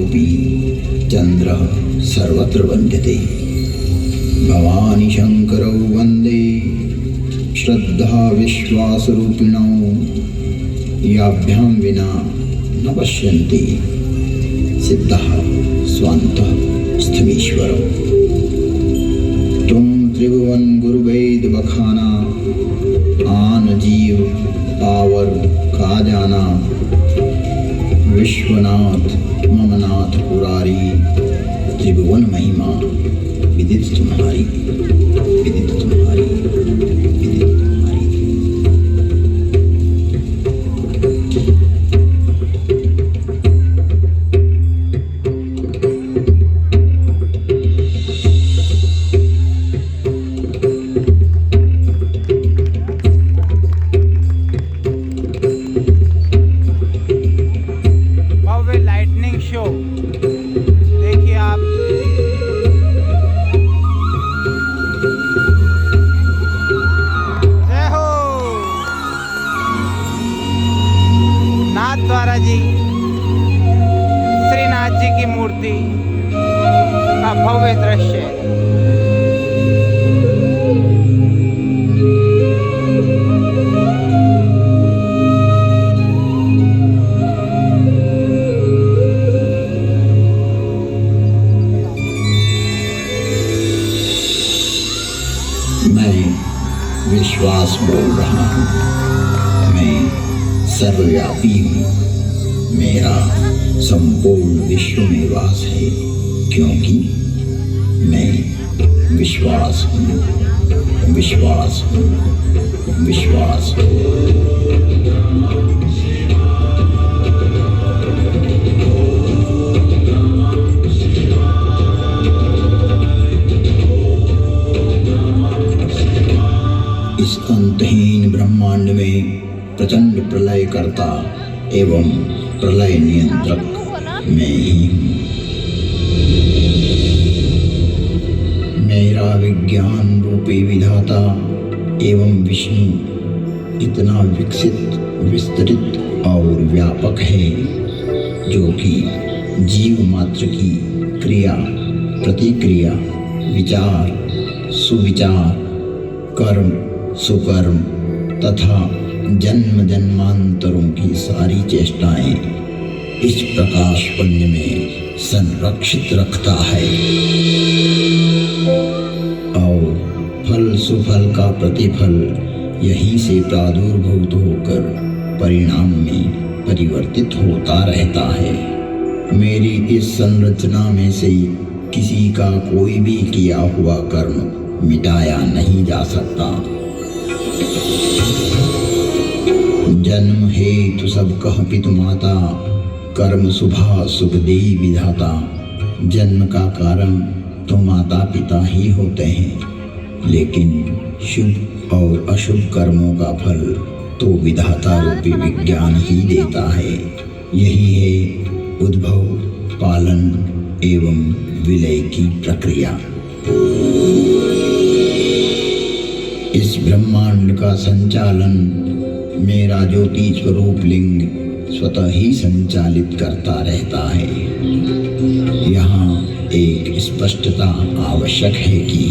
रूपी चन्द्रः सर्वत्र वन्द्यते। भवानी शङ्करौ वन्दे श्रद्धा विश्वासरूपिणौ याभ्यां विना न पश्यन्ति सिद्धः स्वान्तः स्थमीश्वरौ। तुम त्रिभुवन गुरुवेद बखाना आन जीव पावर का जाना। विश्वनाथ ममनाथ पुरारी त्रिभुवन महिमा विदित तुम्हारी, विदित तुम्हारी, विदित तुम्हारी। लाइटनिंग शो देखिए आप। जय हो नाथ द्वारा जी, श्रीनाथ जी की मूर्ति का भव्य दृश्य। मैं विश्वास बोल रहा हूँ, मैं सर्वव्यापी हूँ, मेरा संपूर्ण विश्व में वास है, क्योंकि मैं विश्वास हूँ, विश्वास हूँ, विश्वास हूँ। इस अंतहीन ब्रह्मांड में प्रचंड प्रलय करता एवं प्रलय नियंत्रक मैं ही हूँ। मेरा विज्ञान रूपी विधाता एवं विष्णु इतना विकसित, विस्तृत और व्यापक है, जो कि जीव मात्र की क्रिया, प्रतिक्रिया, विचार, सुविचार, कर्म, सुकर्म तथा जन्म जन्मांतरों की सारी चेष्टाएं इस प्रकाश पुंज में संरक्षित रखता है और फल सुफल का प्रतिफल यहीं से प्रादुर्भूत होकर परिणाम में परिवर्तित होता रहता है। मेरी इस संरचना में से किसी का कोई भी किया हुआ कर्म मिटाया नहीं जा सकता। जन्म हेतु सब कह पितु माता, कर्म शुभा सुख देई विधाता। जन्म का कारण तो माता पिता ही होते हैं, लेकिन शुभ और अशुभ कर्मों का फल तो विधाता रूपी विज्ञान ही देता है। यही है उद्भव, पालन एवं विलय की प्रक्रिया। इस ब्रह्मांड का संचालन मेरा ज्योति स्वरूप लिंग स्वतः ही संचालित करता रहता है। यहाँ एक स्पष्टता आवश्यक है कि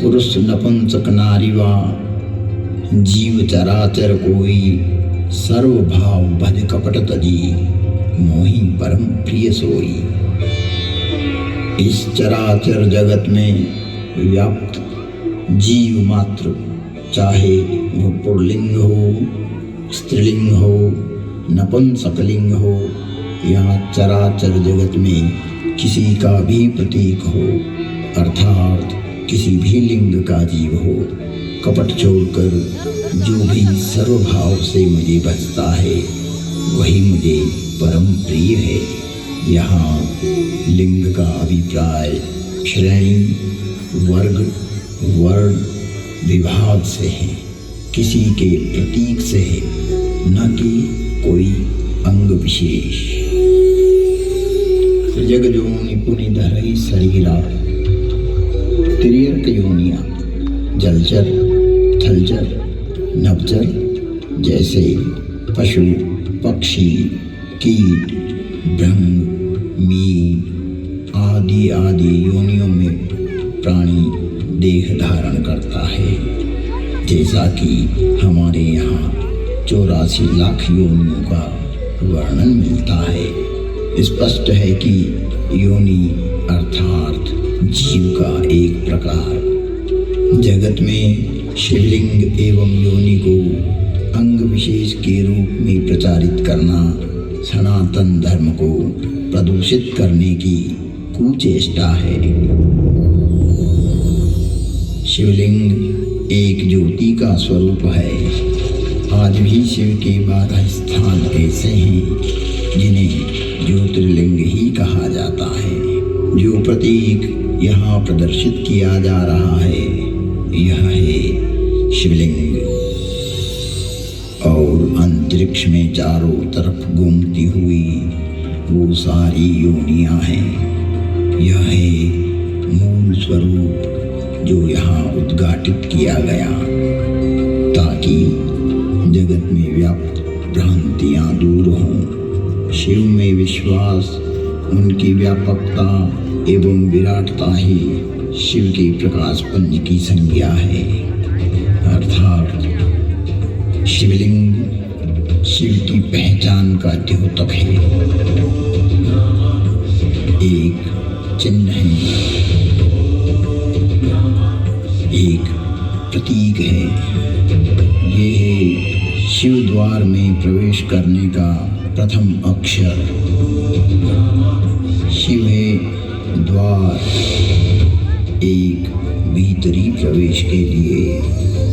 पुरुष नपुंसक नारी वा जीव चराचर कोई, सर्व भाव भज कपट तजी, मोहि परम प्रिय सोई। इस चराचर जगत में व्याप्त जीव मात्र, चाहे वो पुल्लिंग हो, स्त्रीलिंग हो, नपुंसकलिंग हो या चराचर जगत में किसी का भी प्रतीक हो, अर्थात किसी भी लिंग का जीव हो, कपट छोड़कर जो भी सर्वभाव से मुझे बचता है वही मुझे परम प्रिय है। यहाँ लिंग का अभिप्राय श्रेणी, वर्ग, वर्ण, विभाग से है, किसी के प्रतीक से है, न कि कोई अंग विशेष। जग जोनि पुनि धरई शरीरा, तिर्यक योनिया, जलचर, थलचर, नभचर जैसे पशु, पक्षी, कीट, ब्रह्म, मीन आदि आदि योनियों में प्राणी देह धारण करता है। जैसा कि हमारे यहाँ 84 लाख योनियों का वर्णन मिलता है। स्पष्ट है कि योनि अर्थात जीव का एक प्रकार। जगत में शिवलिंग एवं योनि को अंग विशेष के रूप में प्रचारित करना सनातन धर्म को प्रदूषित करने की कुचेष्टा है। शिवलिंग एक ज्योति का स्वरूप है। आज भी शिव के 12 स्थान ऐसे हैं जिन्हें ज्योतिर्लिंग ही कहा जाता है। जो प्रतीक यहाँ प्रदर्शित किया जा रहा है यह है शिवलिंग। और अंतरिक्ष में चारों तरफ घूमती हुई वो सारी योनियां हैं। यह है मूल स्वरूप जो यहाँ उद्घाटित किया गया ताकि जगत में व्याप्त भ्रांतियां दूर हों। शिव में विश्वास, उनकी व्यापकता एवं विराटता ही शिव के प्रकाश पुंज की संज्ञा है। अर्थात शिवलिंग शिव की पहचान का द्योतक है, एक चिन्ह है, एक प्रतीक है। ये है शिव द्वार में प्रवेश करने का प्रथम अक्षर। शिव है द्वार एक भीतरी प्रवेश के लिए,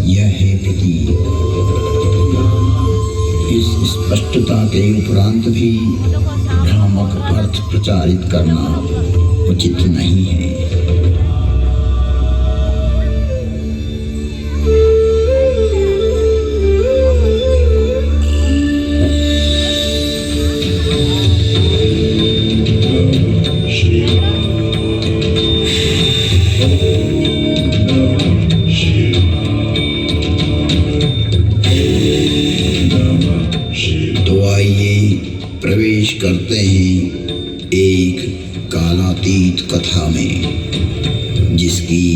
यह है प्रतीक। इस स्पष्टता के उपरांत भी भ्रामक अर्थ प्रचारित करना उचित नहीं है। प्रवेश करते हैं एक कालातीत कथा में जिसकी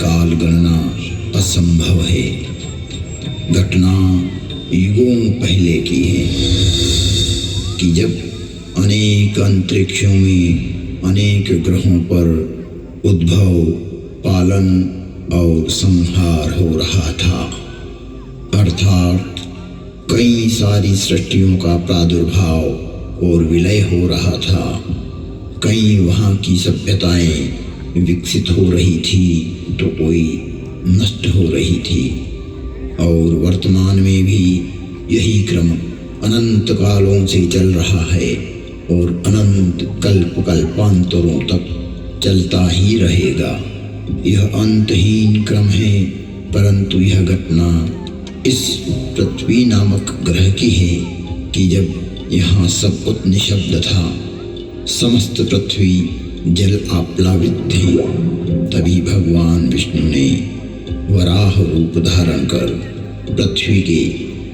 काल गणना असंभव है। घटना युगों पहले की है कि जब अनेक अंतरिक्षों में अनेक ग्रहों पर उद्भव, पालन और संहार हो रहा था। अर्थात कई सारी सृष्टियों का प्रादुर्भाव और विलय हो रहा था। कई वहाँ की सभ्यताएं विकसित हो रही थी तो कोई नष्ट हो रही थी। और वर्तमान में भी यही क्रम अनंत कालों से चल रहा है और अनंत कल्प कल्पांतरों तक चलता ही रहेगा। यह अंतहीन क्रम है, परंतु यह घटना इस पृथ्वी नामक ग्रह की है कि जब यहाँ सब कुछ निशब्द था, समस्त पृथ्वी जल आप्लावित थी, तभी भगवान विष्णु ने वराह रूप धारण कर पृथ्वी के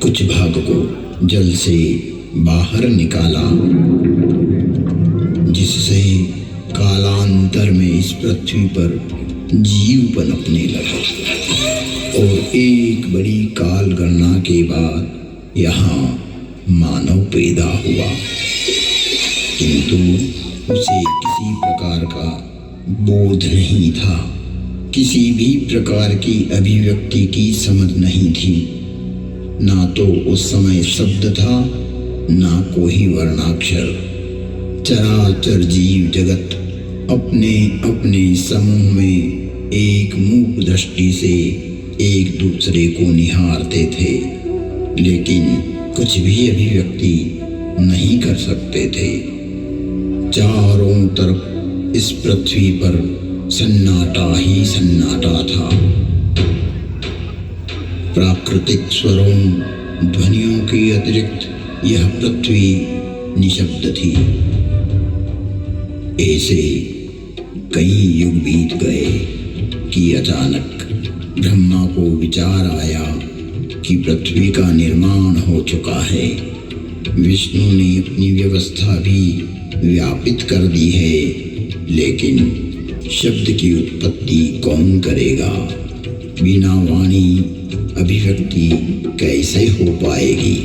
कुछ भाग को जल से बाहर निकाला, जिससे कालांतर में इस पृथ्वी पर जीव पनपने लगा। और एक बड़ी काल गणना के बाद यहाँ मानव पैदा हुआ, किंतु उसे किसी प्रकार का बोध नहीं था, किसी भी प्रकार की अभिव्यक्ति की समझ नहीं थी। ना तो उस समय शब्द था, ना कोई वर्णाक्षर। चराचर जीव जगत अपने अपने समूह में एक मूक दृष्टि से एक दूसरे को निहारते थे, लेकिन कुछ भी अभिव्यक्ति नहीं कर सकते थे। चारों तरफ इस पृथ्वी पर सन्नाटा ही सन्नाटा था। प्राकृतिक स्वरों, ध्वनियों के अतिरिक्त यह पृथ्वी निशब्द थी। ऐसे कई युग बीत गए कि अचानक ब्रह्मा को विचार आया कि पृथ्वी का निर्माण हो चुका है विष्णु ने अपनी व्यवस्था भी व्यापित कर दी है, लेकिन शब्द की उत्पत्ति कौन करेगा? बिना वाणी अभिव्यक्ति कैसे हो पाएगी?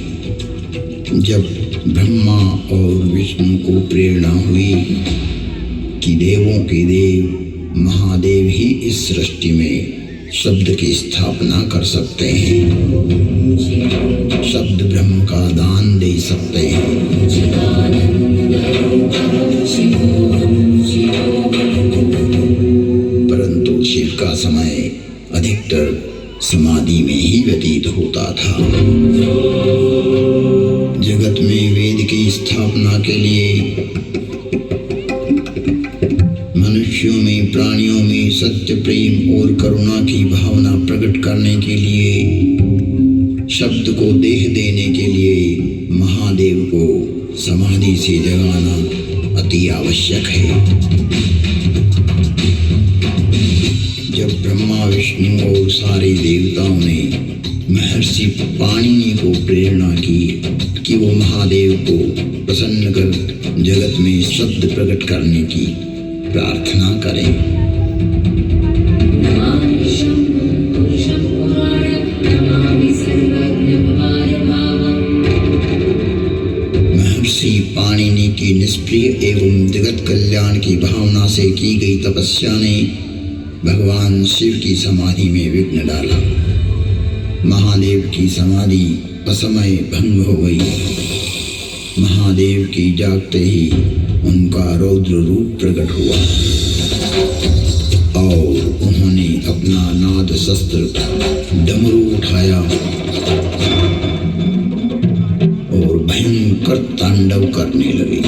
जब ब्रह्मा और विष्णु को प्रेरणा हुई कि देवों के देव महादेव ही इस सृष्टि में शब्द की स्थापना कर सकते हैं, शब्द ब्रह्म का दान दे सकते हैं, परंतु शिव का समय अधिकतर समाधि में ही व्यतीत होता था। जगत में वेद की स्थापना के लिए, मनुष्यों में प्राणियों में सत्य प्रेम और करुणा की भावना प्रकट करने के लिए, शब्द को देह देने के लिए महादेव को समाधि से जगाना अति आवश्यक है। जब ब्रह्मा विष्णु और सारे देवताओं ने महर्षि पाणिनि को प्रेरणा की कि वो महादेव को प्रसन्न कर जगत में शब्द प्रकट करने की प्रार्थना करें, महर्षि पाणिनि की निष्प्रिय एवं जगत कल्याण की भावना से की गई तपस्या ने भगवान शिव की समाधि में विघ्न डाला। महादेव की समाधि असमय भंग हो गई। महादेव की जागते ही उनका रौद्र रूप प्रकट हुआ और उन्होंने अपना नाद शस्त्र डमरू उठाया और भयंकर तांडव करने लगे।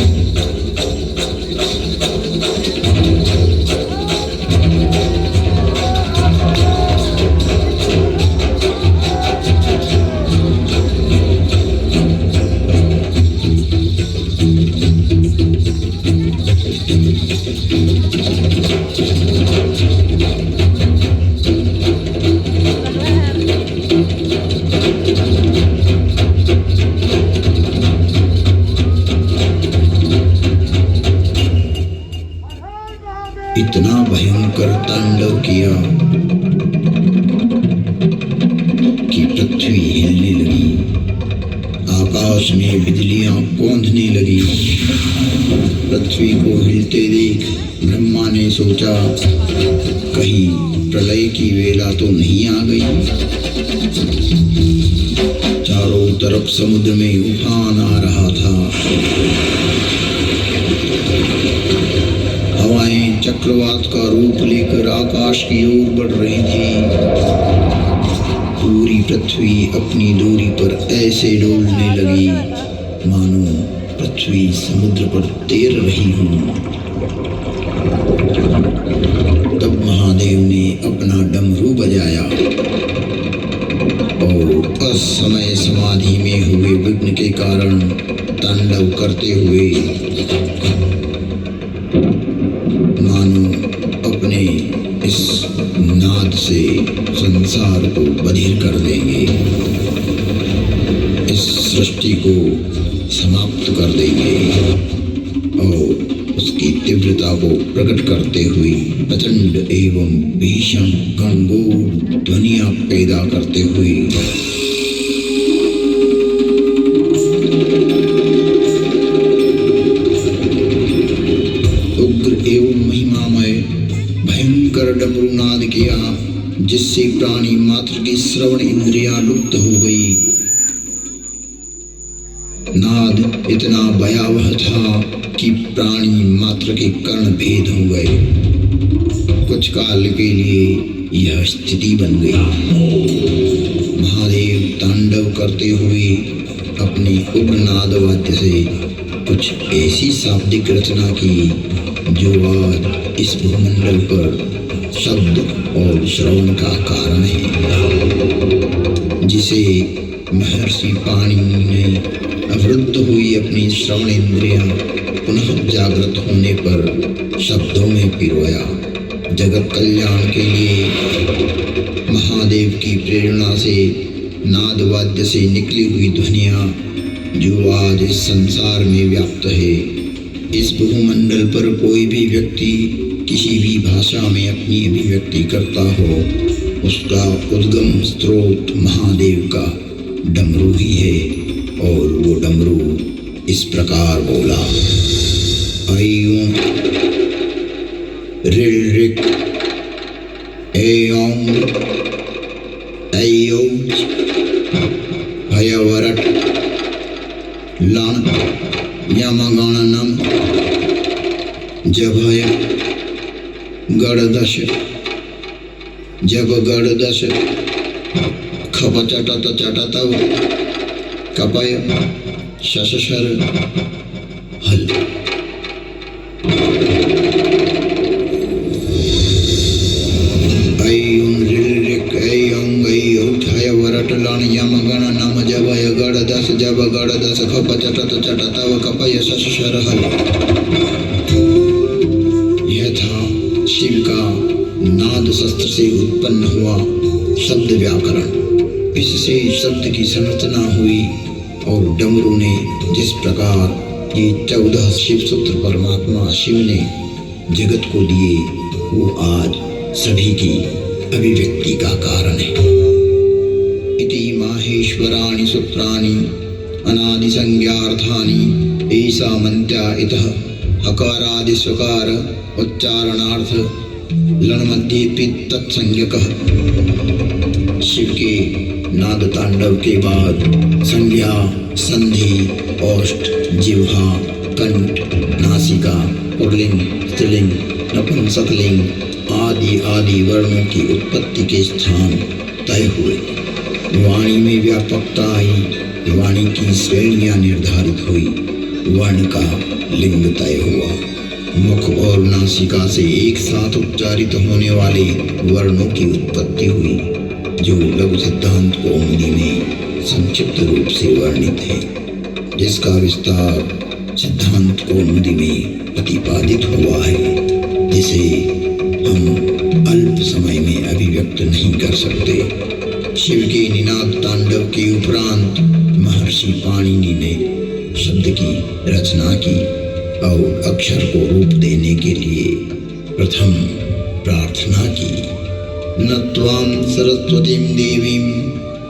इतना भयंकर तांडव किया कि पृथ्वी हिलने लगी, आकाश में बिजलियां कौंधने लगी। पृथ्वी को हिलते देख ब्रह्मा ने सोचा कहीं प्रलय की वेला तो नहीं आ गई। चारों तरफ समुद्र में उफान आ रहा था, हवाएं चक्रवात का रूप लेकर आकाश की ओर बढ़ रही थी। पूरी पृथ्वी अपनी दूरी पर ऐसे डोलने लगी मानो पृथ्वी समुद्र पर तैर रही हो। तब महादेव ने अपना डमरू बजाया और असमय समाधि में हुए विघ्न के कारण तांडव करते हुए मानो अपने इस नाद से संसार को बधिर कर देंगे, इस सृष्टि को समाप्त कर देंगे और उसकी तीव्रता को प्रकट करते हुए प्रचंड एवं भीषण गणगोर ध्वनियां पैदा करते हुए एवं महिमामय भयंकर डमरूनाद किया, जिससे प्राणी मात्र की श्रवण इंद्रियां लुप्त हो गई। नाद इतना भयावह था कि प्राणी मात्र के कर्ण भेद हो गए। कुछ काल के लिए यह स्थिति बन गई। महादेव तांडव करते हुए अपनी उग्र नाद वाद्य से कुछ ऐसी शाब्दिक रचना की जो आज इस भूमंडल पर शब्द और श्रवण का कारण है, जिसे महर्षि पाणिनि ने अवरुद्ध हुई अपनी श्रवण इंद्रियां पुनः जागृत होने पर शब्दों में पिरोया। जगत कल्याण के लिए महादेव की प्रेरणा से नाद वाद्य से निकली हुई ध्वनियां जो आज इस संसार में व्याप्त है। इस भूमंडल पर कोई भी व्यक्ति किसी भी भाषा में अपनी अभिव्यक्ति करता हो, उसका उद्गम स्रोत महादेव का डमरू ही है। और वो डमरू इस प्रकार बोला, ऐं ऋ ऋ ऐं ऐऔ हयवरट लण यमगणनम जभय गणदश जब गणदश खप चटत चटतव कपय शशशर हल। जब गणदश खप चटत चटतव कपय शशशर हल। यह था शिव का नाद शस्त्र से उत्पन्न हुआ शब्द व्याकरण। इससे शब्द की संरचना हुई और डमरू ने जिस प्रकार ये 14 शिव सूत्र परमात्मा शिव ने जगत को दिए, वो आज सभी की अभिव्यक्ति का कारण है। इति माहेश्वराणि सूत्राणि अनादि संज्ञार्थानि ऐसा मंत्या इतः हकारादि स्वकार उच्चारणार्थ लणमध्ये तत्संज्ञकः। शिव के नाद तांडव के बाद संज्ञा, संधि, ओष्ठ, जिह्वा, कंठ, नासिका, पुल्लिंग, स्त्रीलिंग, नपुंसकलिंग आदि आदि वर्णों की उत्पत्ति के स्थान तय हुए। वाणी में व्यापकता आई, वाणी की श्रेणियां निर्धारित हुई, वर्ण का लिंग तय हुआ। मुख और नासिका से एक साथ उच्चारित होने वाले वर्णों की उत्पत्ति हुई, जो लघु सिद्धांत कौमुदी में संक्षिप्त रूप से वर्णित है, जिसका विस्तार सिद्धांत कौमुदी में प्रतिपादित हुआ है, जिसे हम अल्प समय में अभिव्यक्त नहीं कर सकते। शिव के निनाद तांडव के उपरांत महर्षि पाणिनि ने शब्द की रचना की और अक्षर को रूप देने के लिए प्रथम प्रार्थना की। नत्वां सरस्वतीं देवीं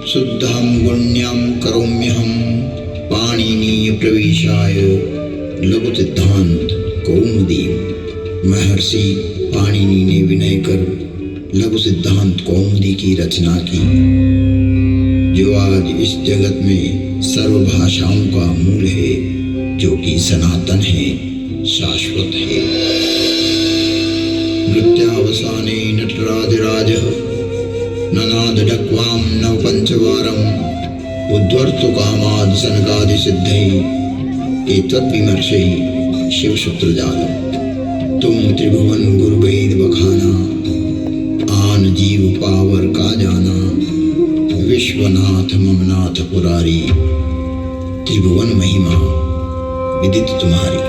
शुद्धां गुण्यां करोम्यहं पाणिनीय प्रवेशाय लघु सिद्धांत कौमुदी। महर्षि पाणिनि ने विनय कर लघु सिद्धांत कौमुदी की रचना की, जो आज इस जगत में सर्व भाषाओं का मूल है, जो कि सनातन है, शाश्वत है। नृत्यावसाने नटराजराजः ननाद ढक्वां नव पंचवारं उद्वर्तु कामाद सनकादि सिद्धैः एतद्विमर्शैः शिवसूत्रजालम्। तुम त्रिभुवन गुरुवेद बखाना, आन जीव पावर का जाना, विश्वनाथ ममनाथ पुरारी, त्रिभुवन महिमा विदित तुम्हारी।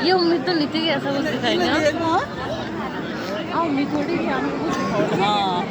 ये उम्मीद तो नहीं थी कि ऐसा कुछ दिखाएंगे। उम्मीद थोड़ी थी। हाँ